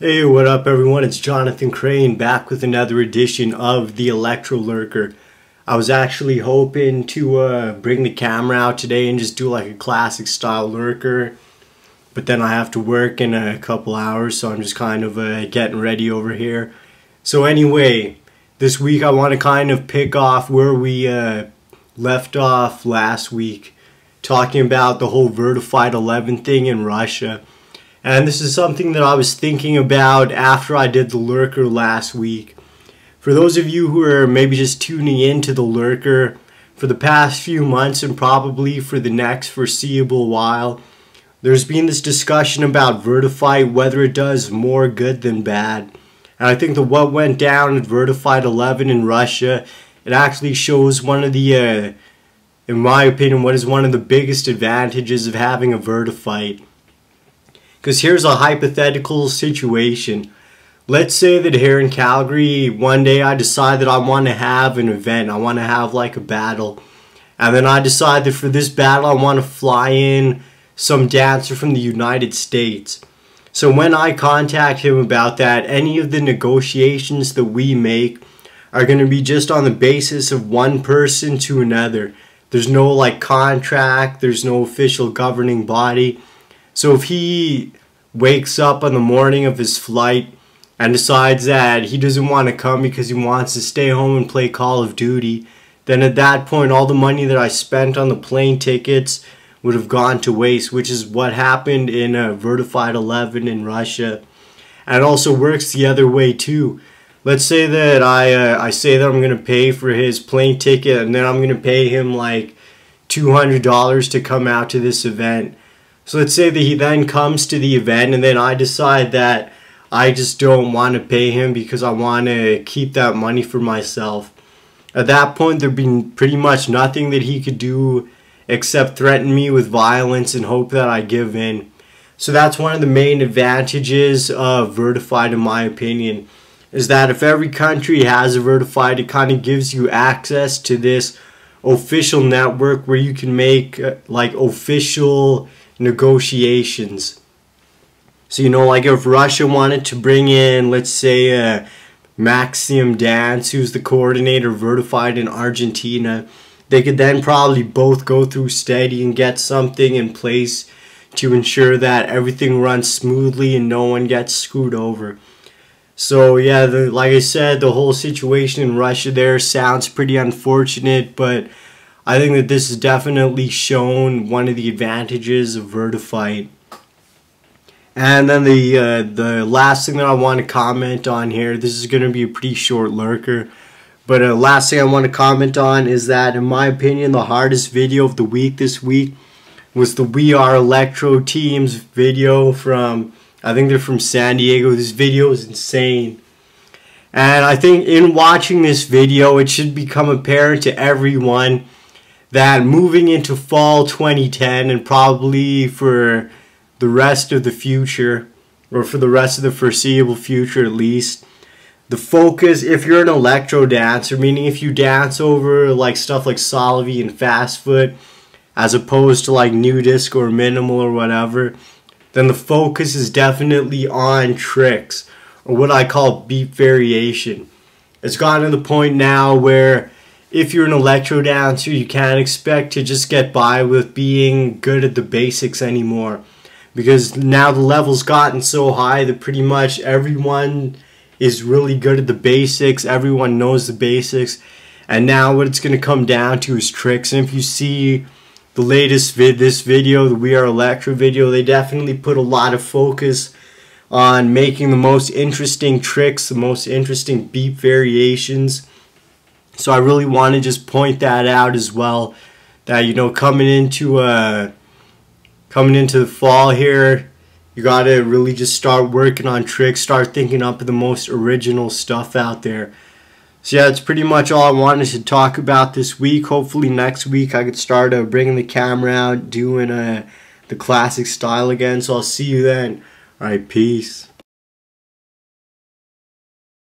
Hey, what up everyone? It's Jonathan Crane back with another edition of the Electro Lurker. I was actually hoping to bring the camera out today and just do like a classic style lurker, but then I have to work in a couple hours, so I'm just kind of getting ready over here. So anyway, this week I want to kind of pick off where we left off last week, talking about the whole Verified 11 thing in Russia. And this is something that I was thinking about after I did the lurker last week. For those of you who are maybe just tuning into the lurker, for the past few months and probably for the next foreseeable while, there's been this discussion about Verified, whether it does more good than bad. And I think that what went down at Verified 11 in Russia, it actually shows one of the, in my opinion, what is one of the biggest advantages of having a Verified. Because here's a hypothetical situation. Let's say that here in Calgary, one day I decide that I want to have an event. I want to have like a battle. And then I decide that for this battle I want to fly in some dancer from the United States. So when I contact him about that, any of the negotiations that we make are going to be just on the basis of one person to another. There's no like contract, there's no official governing body. So if he wakes up on the morning of his flight and decides that he doesn't want to come because he wants to stay home and play Call of Duty, then at that point all the money that I spent on the plane tickets would have gone to waste, which is what happened in Verified 11 in Russia. And it also works the other way too. Let's say that I say that I'm going to pay for his plane ticket, and then I'm going to pay him like $200 to come out to this event. So let's say that he then comes to the event, and then I decide that I just don't want to pay him because I want to keep that money for myself. At that point, there'd be pretty much nothing that he could do except threaten me with violence and hope that I give in. So that's one of the main advantages of Verified, in my opinion, is that if every country has a Verified, it kind of gives you access to this official network where you can make like official negotiations. So you know, like if Russia wanted to bring in, let's say Maxim Dance, who's the coordinator Verified in Argentina, they could then probably both go through steady and get something in place to ensure that everything runs smoothly and no one gets screwed over. So yeah, like I said, the whole situation in Russia there sounds pretty unfortunate, but I think that this has definitely shown one of the advantages of Verified. And then the last thing that I want to comment on here, this is going to be a pretty short lurker, but last thing I want to comment on is that, in my opinion, the hardest video of the week this week was the We Are Electro team's video from, I think they're from San Diego. This video is insane. And I think in watching this video, it should become apparent to everyone that moving into fall 2010 and probably for the rest of the future, or for the rest of the foreseeable future at least, the focus, if you're an electro dancer, meaning if you dance over like stuff like Solvi and Fast Foot as opposed to like new disco or minimal or whatever, then the focus is definitely on tricks, or what I call beat variation. It's gotten to the point now where if you're an electro dancer, you can't expect to just get by with being good at the basics anymore, because now the level's gotten so high that pretty much everyone is really good at the basics, everyone knows the basics, and now what it's going to come down to is tricks. And if you see the latest this video, the We Are Electro video, they definitely put a lot of focus on making the most interesting tricks, the most interesting beat variations. So I really want to just point that out as well, that, you know, coming into the fall here, you gotta really just start working on tricks, start thinking up the most original stuff out there. So yeah, that's pretty much all I wanted to talk about this week. Hopefully next week I could start bringing the camera out, doing the classic style again. So I'll see you then. Alright, peace.